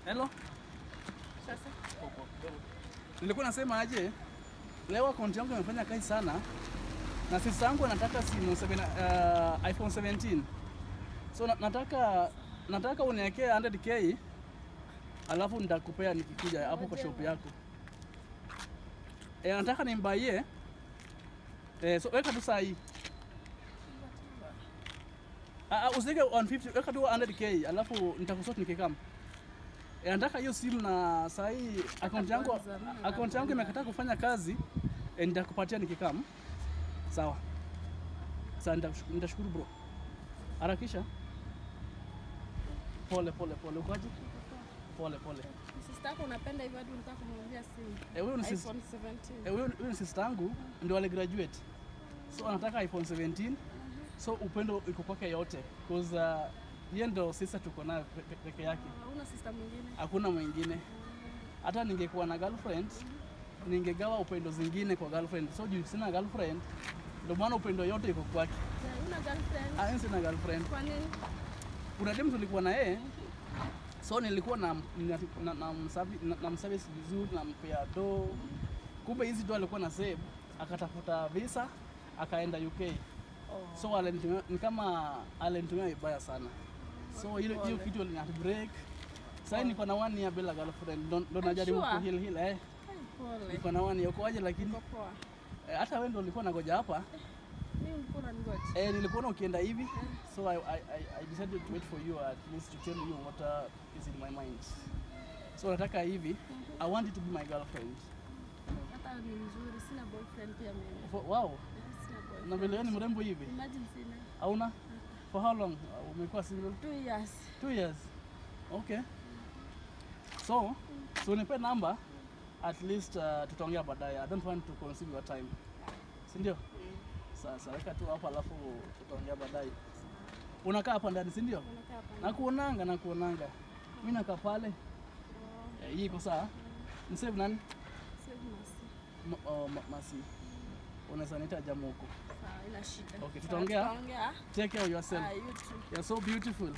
Hello? Sasa. Nilikuwa nasema aje, leo account yangu imefanya kazi sana na sister yangu anataka simu iPhone 17. So nataka uniwekee 100k alafu nitakupea nikikuja hapo kwa shop yako. Nataka nimbaie. So weka tu saa hii. Usike 150, weka tu 100k alafu nitakusort nikikam. Nataka hiyo simu na saa hii account yangu imekataa kufanya kazi, nitakupatia nikikam. Sawa. Sasa nitashukuru bro. Harakisha. Pole. Ukoje? Pole. Sister yako unapenda hivyo hadi unataka kumwambia simu. Huyo ni iPhone 17. Huyo ni sister yangu ndio wale graduate. So anataka iPhone 17. So upendo iko kwake yote because yeye ndo sister tuko nayo peke yake. Hauna sister mwingine? Hakuna mwingine. Hata ningekuwa na girlfriend, ningegawa upendo zingine kwa girlfriend. So juu sina girlfriend, ndio maana upendo yote iko kwake. Una girlfriend? Sina girlfriend. Kwa nini? Kuna time tulikuwa na yeye. So nilikuwa na mservice vizuri, nampea do. Kumbe hizi do alikuwa na save, akatafuta visa, akaenda UK. So ni kama alinitumia vibaya sana. So hiyo kitu ilini break. Sasa niko na 1 year bila girlfriend. Ndo najaribu kuheal. Niko na 1 year uko aje lakini poa. Hata wewe ndo ulikuwa nagoja hapa. Mimi nilikuwa nangoja. Nilikuwa ukienda hivi. So I decided to wait for you at least to tell you what is in my mind. So nataka hivi, I want you to be my girlfriend. Hata ni mzuri, sina boyfriend pia mimi. Wow. Sina boyfriend. Na vile ni mrembo hivi. Imagine sina. Hauna? For how long umekuwa single? 2 years. 2 years. Okay. So nipe number at least tutaongea baadaye. I don't want to consume your time. Si ndio? Sasa weka tu hapa alafu tutaongea baadaye. Unakaa hapa ndani si ndio? Nakuonanga. Mimi nakaa pale. Hii iko sawa? Ni save nani? Save Masi. Masi. Unaweza niita Jamuko. Sawa, ina shida. Okay, tutaongea. Take care of yourself. You too. You're so beautiful.